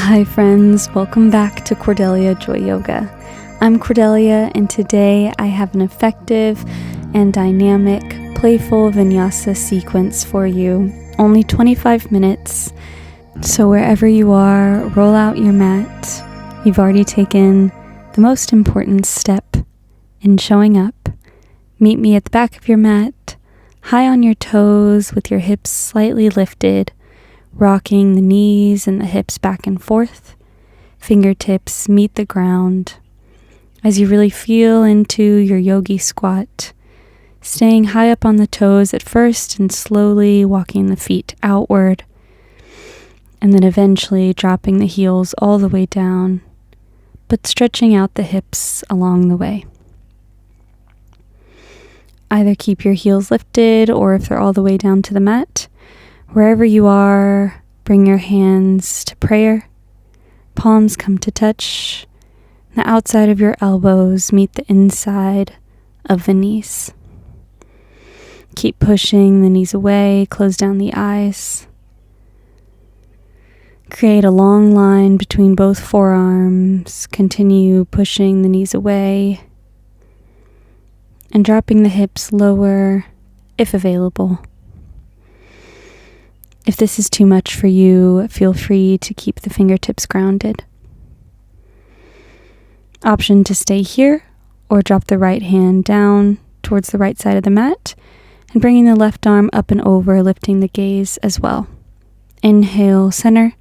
Hi friends, welcome back to Cordelia Joy Yoga. I'm Cordelia, and today I have an effective and dynamic Playful Vinyasa sequence for you. Only 25 minutes, so wherever you are, roll out your mat. You've already taken the most important step in showing up. Meet me at the back of your mat, high on your toes with your hips slightly lifted, rocking the knees and the hips back and forth. Fingertips meet the ground as you really feel into your yogi squat, staying high up on the toes at first and slowly walking the feet outward, and then eventually dropping the heels all the way down, but stretching out the hips along the way. Either keep your heels lifted, or if they're all the way down to the mat, wherever you are, bring your hands to prayer. Palms come to touch. The outside of your elbows meet the inside of the knees. Keep pushing the knees away. Close down the eyes. Create a long line between both forearms. Continue pushing the knees away and dropping the hips lower if available. If this is too much for you, feel free to keep the fingertips grounded. Option to stay here or drop the right hand down towards the right side of the mat and bringing the left arm up and over, lifting the gaze as well. Inhale, center,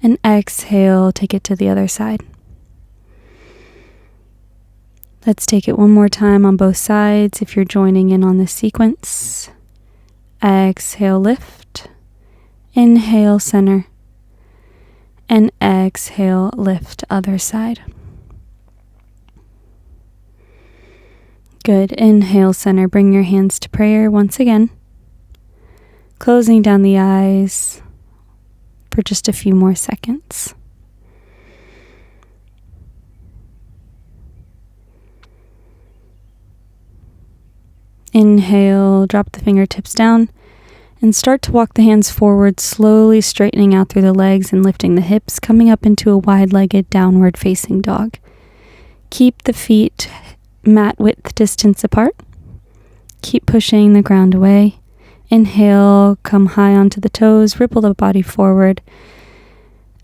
and exhale, take it to the other side. Let's take it one more time on both sides if you're joining in on this sequence. Exhale, lift. Inhale, center, and exhale, lift, other side. Good. Inhale, center, bring your hands to prayer once again, closing down the eyes for just a few more seconds. Inhale, drop the fingertips down, and start to walk the hands forward, slowly straightening out through the legs and lifting the hips, coming up into a wide-legged downward facing dog. Keep the feet mat width distance apart. Keep pushing the ground away. Inhale, come high onto the toes, ripple the body forward.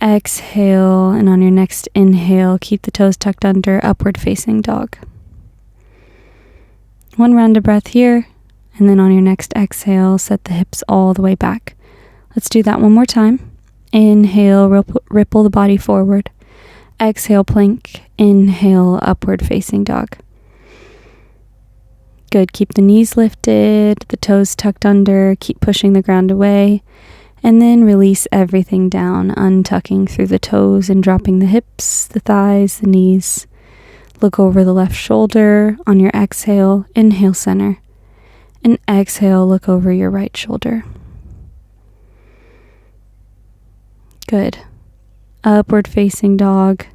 Exhale, and on your next inhale, keep the toes tucked under, upward facing dog. One round of breath here. And then on your next exhale, set the hips all the way back. Let's do that one more time. Inhale, ripple the body forward. Exhale, plank. Inhale, upward facing dog. Good. Keep the knees lifted, the toes tucked under. Keep pushing the ground away. And then release everything down, untucking through the toes and dropping the hips, the thighs, the knees. Look over the left shoulder. On your exhale, inhale, center. And exhale, look over your right shoulder. Good. Upward facing dog.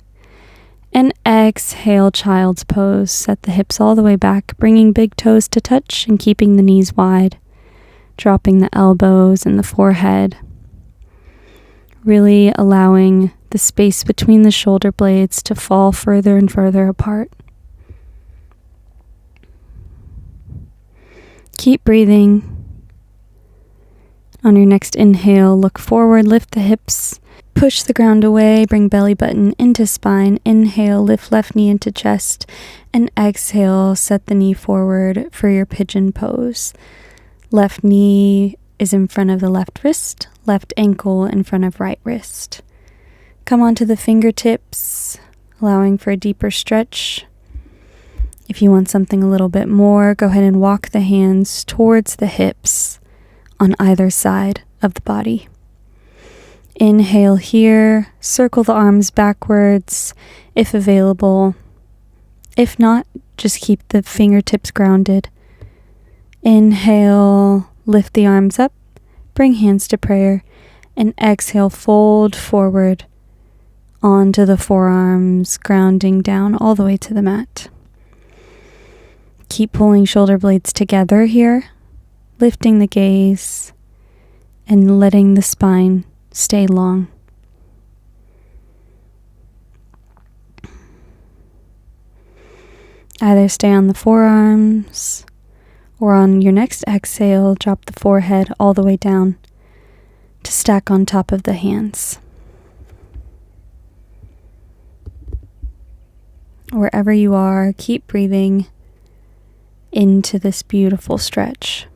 And exhale, child's pose. Set the hips all the way back, bringing big toes to touch and keeping the knees wide. Dropping the elbows and the forehead. Really allowing the space between the shoulder blades to fall further and further apart. Keep breathing. On your next inhale, look forward, lift the hips, push the ground away, bring belly button into spine. Inhale, lift left knee into chest, and exhale, set the knee forward for your pigeon pose. Left knee is in front of the left wrist, left ankle in front of right wrist. Come onto the fingertips, allowing for a deeper stretch. If you want something a little bit more, go ahead and walk the hands towards the hips on either side of the body. Inhale here, circle the arms backwards if available. If not, just keep the fingertips grounded. Inhale, lift the arms up, bring hands to prayer, and exhale, fold forward onto the forearms, grounding down all the way to the mat. Keep pulling shoulder blades together here, lifting the gaze and letting the spine stay long. Either stay on the forearms, or on your next exhale, drop the forehead all the way down to stack on top of the hands. Wherever you are, keep breathing into this beautiful stretch.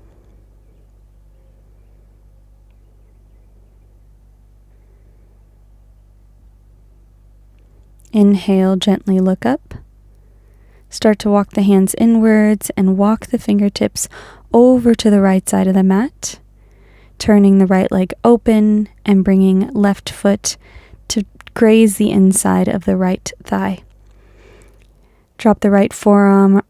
Inhale, gently look up. Start to walk the hands inwards and walk the fingertips over to the right side of the mat, turning the right leg open and bringing left foot to graze the inside of the right thigh. Drop the right forearm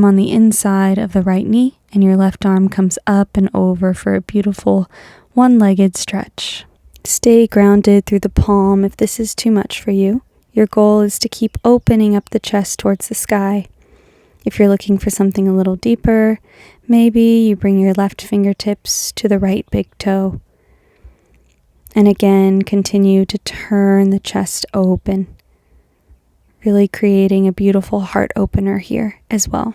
on the inside of the right knee, and your left arm comes up and over for a beautiful one-legged stretch. Stay grounded through the palm if this is too much for you. Your goal is to keep opening up the chest towards the sky. If you're looking for something a little deeper, maybe you bring your left fingertips to the right big toe. And again, continue to turn the chest open, really creating a beautiful heart opener here as well.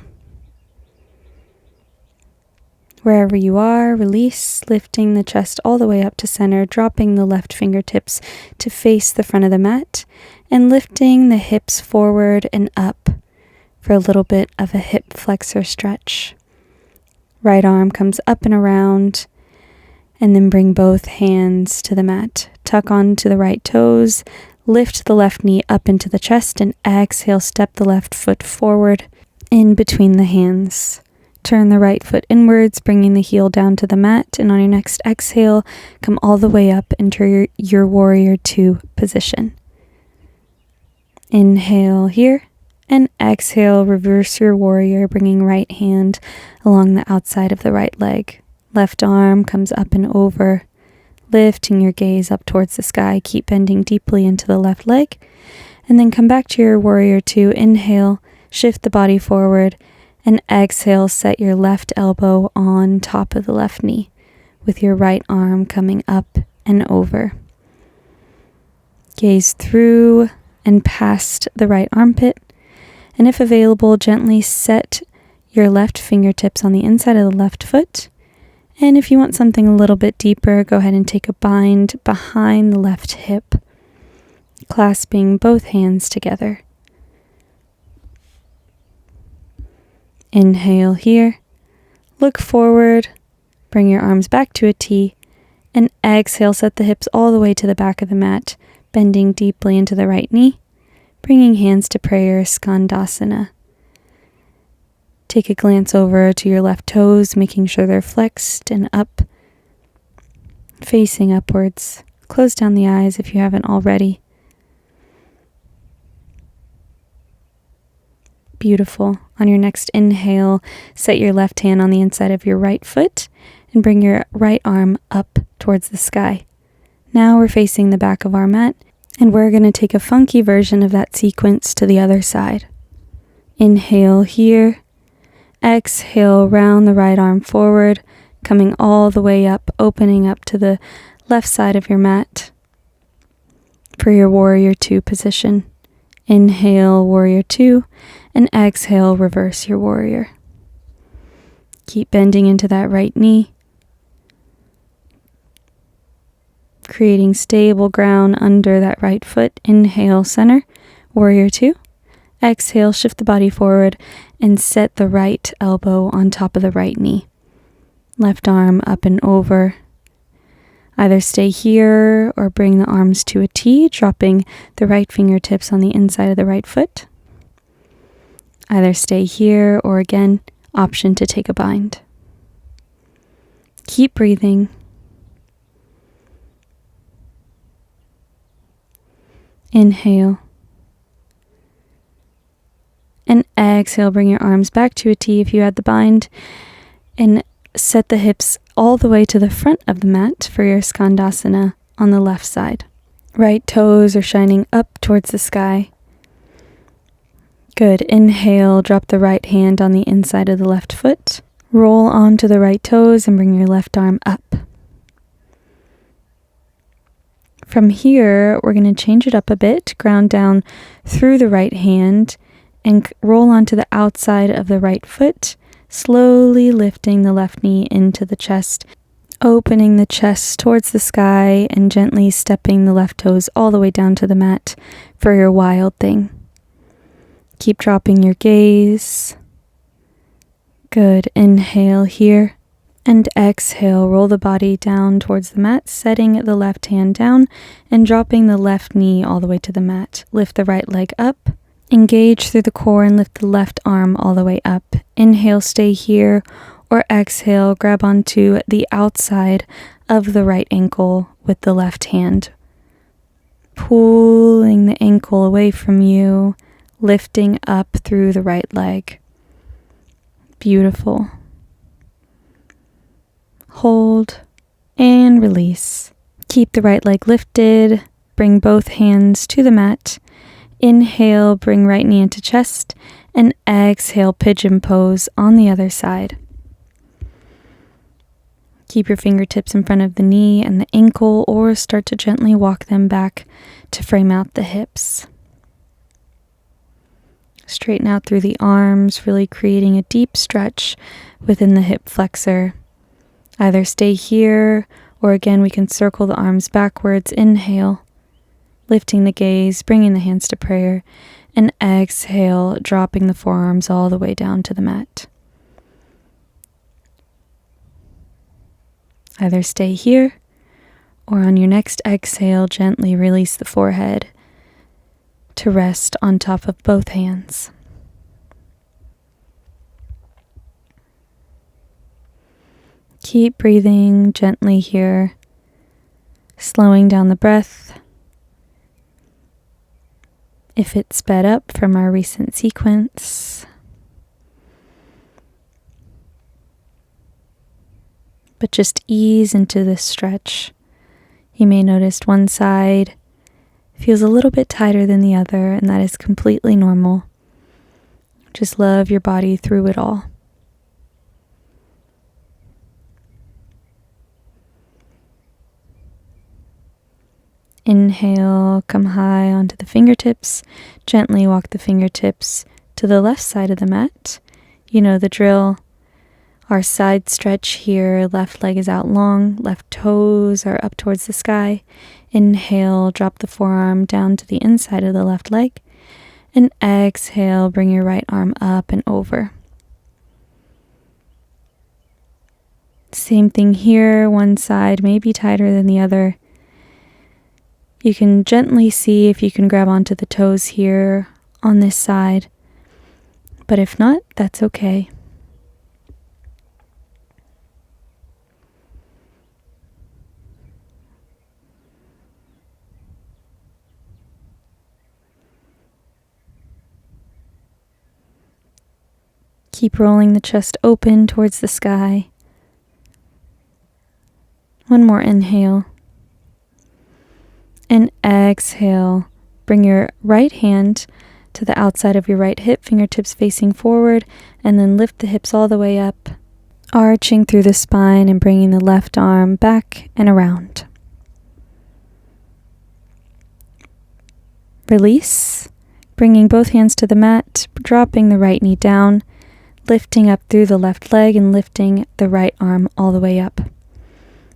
Wherever you are, release, lifting the chest all the way up to center, dropping the left fingertips to face the front of the mat, and lifting the hips forward and up for a little bit of a hip flexor stretch. Right arm comes up and around, and then bring both hands to the mat. Tuck onto the right toes, lift the left knee up into the chest, and exhale, step the left foot forward in between the hands. Turn the right foot inwards, bringing the heel down to the mat, and on your next exhale, come all the way up into your warrior two position. Inhale here, and exhale, reverse your warrior, bringing right hand along the outside of the right leg. Left arm comes up and over, lifting your gaze up towards the sky. Keep bending deeply into the left leg, and then come back to your warrior two. Inhale, shift the body forward, and exhale, set your left elbow on top of the left knee with your right arm coming up and over. Gaze through and past the right armpit, and if available, gently set your left fingertips on the inside of the left foot. And if you want something a little bit deeper, go ahead and take a bind behind the left hip, clasping both hands together. Inhale here, look forward, bring your arms back to a T, and exhale, set the hips all the way to the back of the mat, bending deeply into the right knee, bringing hands to prayer, Skandasana. Take a glance over to your left toes, making sure they're flexed and up, facing upwards. Close down the eyes if you haven't already. Beautiful. On your next inhale, set your left hand on the inside of your right foot and bring your right arm up towards the sky. Now we're facing the back of our mat, and we're going to take a funky version of that sequence to the other side. Inhale here. Exhale, round the right arm forward, coming all the way up, opening up to the left side of your mat for your warrior two position. Inhale, warrior two, and exhale, reverse your warrior. Keep bending into that right knee, creating stable ground under that right foot. Inhale, center, warrior two. Exhale, shift the body forward and set the right elbow on top of the right knee. Left arm up and over. Either stay here or bring the arms to a T, dropping the right fingertips on the inside of the right foot. Either stay here or again, option to take a bind. Keep breathing. Inhale. And exhale, bring your arms back to a T if you had the bind, and set the hips all the way to the front of the mat for your Skandasana on the left side. Right toes are shining up towards the sky. Good. Inhale, drop the right hand on the inside of the left foot. Roll onto the right toes and bring your left arm up. From here, we're going to change it up a bit, ground down through the right hand, and roll onto the outside of the right foot, slowly lifting the left knee into the chest, opening the chest towards the sky and gently stepping the left toes all the way down to the mat for your wild thing. Keep dropping your gaze. Good. Inhale here. And exhale, roll the body down towards the mat, setting the left hand down and dropping the left knee all the way to the mat. Lift the right leg up. Engage through the core and lift the left arm all the way up. Inhale, stay here, or exhale, grab onto the outside of the right ankle with the left hand. Pulling the ankle away from you, lifting up through the right leg. Beautiful. Hold and release. Keep the right leg lifted. Bring both hands to the mat. Inhale, bring right knee into chest, and exhale, pigeon pose on the other side. Keep your fingertips in front of the knee and the ankle, or start to gently walk them back to frame out the hips. Straighten out through the arms, really creating a deep stretch within the hip flexor. Either stay here, or again, we can circle the arms backwards. Inhale, lifting the gaze, bringing the hands to prayer, and exhale, dropping the forearms all the way down to the mat. Either stay here, or on your next exhale, gently release the forehead to rest on top of both hands. Keep breathing gently here, slowing down the breath. If it's sped up from our recent sequence. But just ease into this stretch. You may notice one side feels a little bit tighter than the other, and that is completely normal. Just love your body through it all. Inhale, come high onto the fingertips. Gently walk the fingertips to the left side of the mat. You know the drill. Our side stretch here, left leg is out long, left toes are up towards the sky. Inhale, drop the forearm down to the inside of the left leg. And exhale, bring your right arm up and over. Same thing here, one side may be tighter than the other. You can gently see if you can grab onto the toes here on this side, but if not, that's okay. Keep rolling the chest open towards the sky. One more inhale. And exhale, bring your right hand to the outside of your right hip, fingertips facing forward, and then lift the hips all the way up, arching through the spine and bringing the left arm back and around. Release, bringing both hands to the mat, dropping the right knee down, lifting up through the left leg and lifting the right arm all the way up.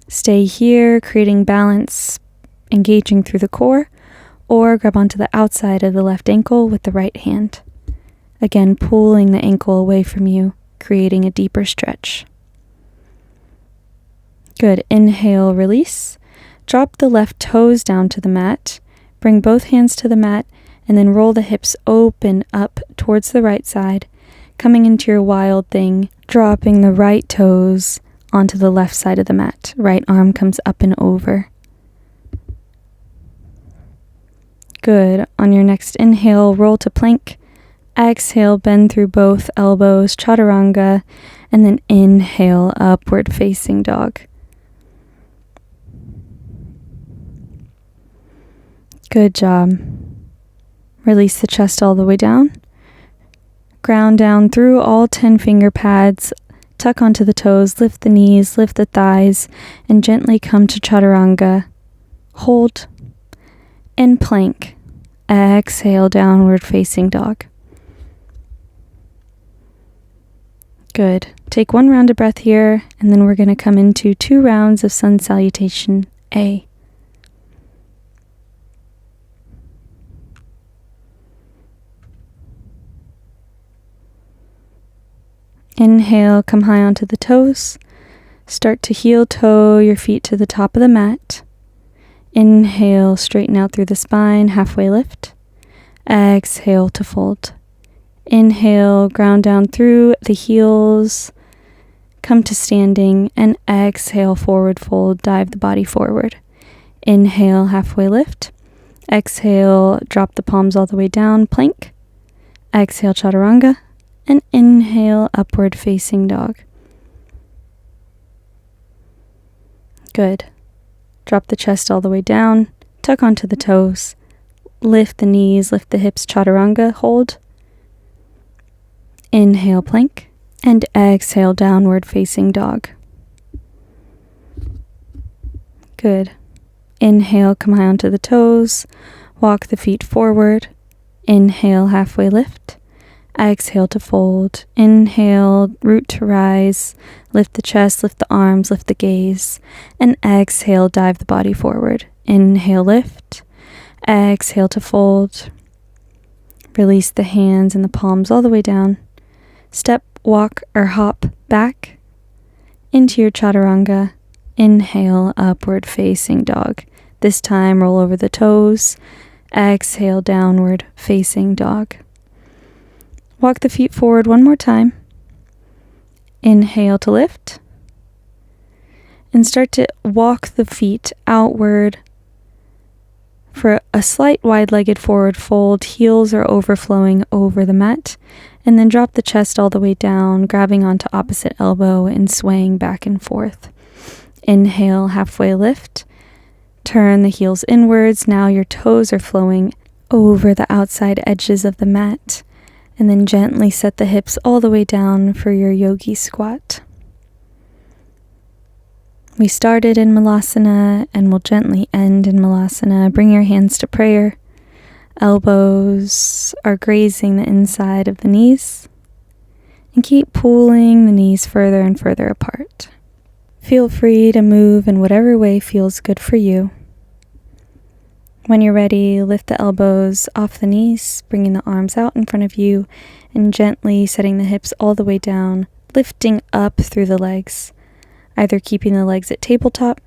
Stay here, creating balance, engaging through the core, or grab onto the outside of the left ankle with the right hand. Again, pulling the ankle away from you, creating a deeper stretch. Good. Inhale, release. Drop the left toes down to the mat. Bring both hands to the mat, and then roll the hips open up towards the right side, coming into your wild thing, dropping the right toes onto the left side of the mat. Right arm comes up and over. Good. On your next inhale, roll to plank. Exhale, bend through both elbows, chaturanga, and then inhale, upward facing dog. Good job. Release the chest all the way down. Ground down through all 10 finger pads. Tuck onto the toes, lift the knees, lift the thighs, and gently come to chaturanga. Hold. And plank. Exhale, downward facing dog. Good. Take 1 round of breath here, and then we're going to come into 2 rounds of sun salutation A. Inhale, come high onto the toes. Start to heel toe your feet to the top of the mat. Inhale, straighten out through the spine, halfway lift. Exhale to fold. Inhale, ground down through the heels, come to standing, and exhale, forward fold, dive the body forward. Inhale, halfway lift. Exhale, drop the palms all the way down, plank. Exhale, chaturanga. And inhale, upward facing dog. Good. Drop the chest all the way down, tuck onto the toes, lift the knees, lift the hips, chaturanga, hold. Inhale, plank, and exhale, downward facing dog. Good. Inhale, come high onto the toes, walk the feet forward. Inhale, halfway lift. Exhale to fold. Inhale, root to rise. Lift the chest, lift the arms, lift the gaze. And exhale, dive the body forward. Inhale, lift. Exhale to fold. Release the hands and the palms all the way down. Step, walk, or hop back into your chaturanga. Inhale, upward facing dog. This time, roll over the toes. Exhale, downward facing dog. Walk the feet forward 1 more time. Inhale to lift. And start to walk the feet outward for a slight wide-legged forward fold. Heels are overflowing over the mat. And then drop the chest all the way down, grabbing onto opposite elbow and swaying back and forth. Inhale, halfway lift. Turn the heels inwards. Now your toes are flowing over the outside edges of the mat. And then gently set the hips all the way down for your yogi squat. We started in Malasana and will gently end in Malasana. Bring your hands to prayer. Elbows are grazing the inside of the knees. And keep pulling the knees further and further apart. Feel free to move in whatever way feels good for you. When you're ready, lift the elbows off the knees, bringing the arms out in front of you, and gently setting the hips all the way down, lifting up through the legs, either keeping the legs at tabletop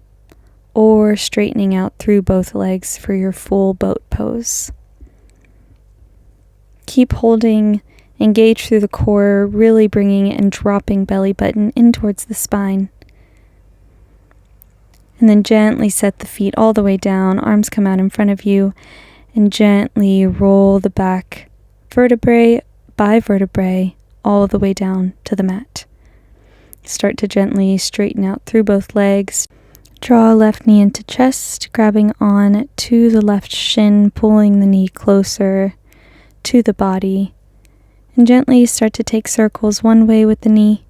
or straightening out through both legs for your full boat pose. Keep holding, engage through the core, really bringing and dropping belly button in towards the spine. And then gently set the feet all the way down, arms come out in front of you, and gently roll the back vertebrae by vertebrae all the way down to the mat. Start to gently straighten out through both legs. Draw left knee into chest, grabbing on to the left shin, pulling the knee closer to the body. And gently start to take circles one way with the knee,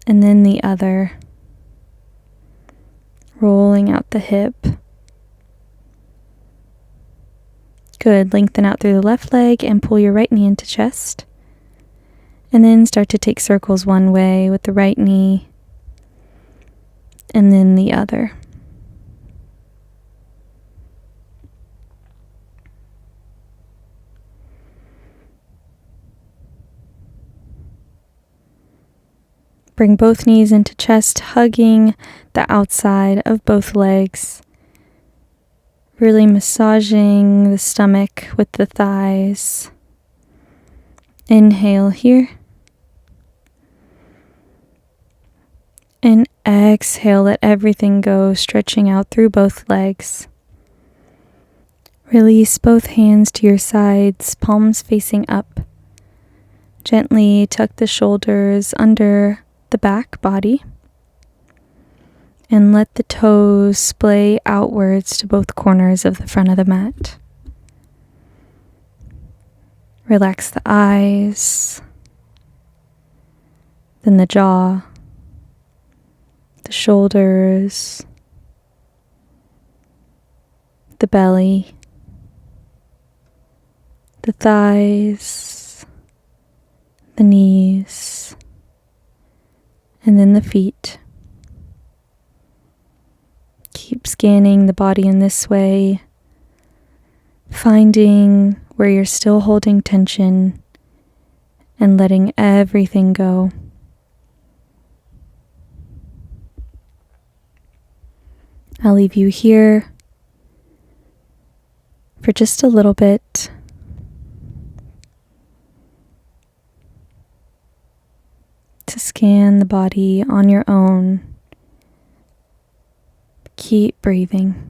and then the other. Rolling out the hip. Good. Lengthen out through the left leg and pull your right knee into chest. And then start to take circles one way with the right knee and then the other. Bring both knees into chest, hugging the outside of both legs. Really massaging the stomach with the thighs. Inhale here. And exhale, let everything go, stretching out through both legs. Release both hands to your sides, palms facing up. Gently tuck the shoulders under the back body and let the toes splay outwards to both corners of the front of the mat. Relax the eyes, then the jaw, the shoulders, the belly, the thighs, the knees, and then the feet. Keep scanning the body in this way, finding where you're still holding tension and letting everything go. I'll leave you here for just a little bit. To scan the body on your own. Keep breathing.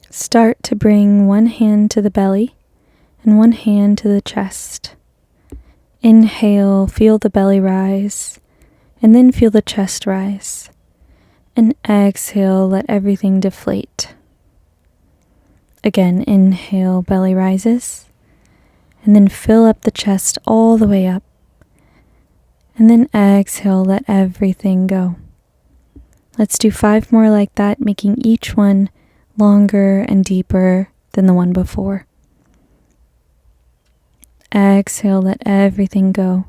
Start to bring one hand to the belly and one hand to the chest. Inhale, feel the belly rise, and then feel the chest rise. And exhale, let everything deflate. Again, inhale, belly rises, and then fill up the chest all the way up. And then exhale, let everything go. Let's do 5 more like that, making each one longer and deeper than the one before. Exhale, let everything go.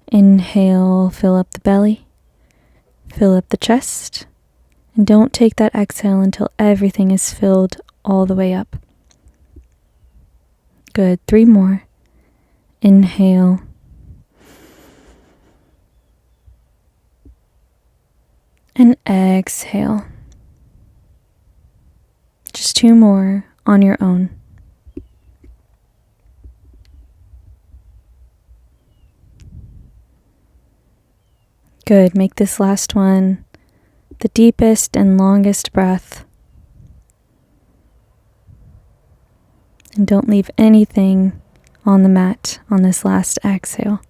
Inhale, fill up the belly, fill up the chest, and don't take that exhale until everything is filled all the way up. Good, 3 more. Inhale. And exhale. Just 2 more on your own. Good. Make this last one the deepest and longest breath. And don't leave anything on the mat on this last exhale.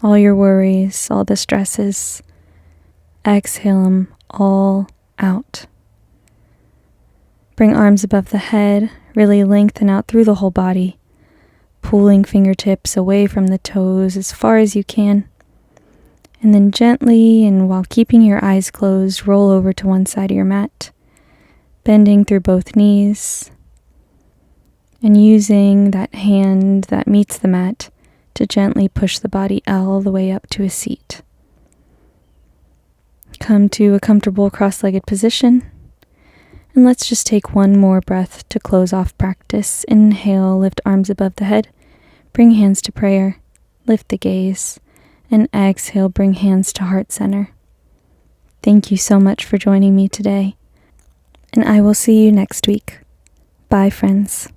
All your worries, all the stresses, exhale them all out. Bring arms above the head, really lengthen out through the whole body, pulling fingertips away from the toes as far as you can. And then gently, and while keeping your eyes closed, roll over to one side of your mat, bending through both knees, and using that hand that meets the mat to gently push the body all the way up to a seat. Come to a comfortable cross-legged position. And let's just take one more breath to close off practice. Inhale, lift arms above the head, bring hands to prayer, lift the gaze, and exhale, bring hands to heart center. Thank you so much for joining me today, and I will see you next week. Bye, friends.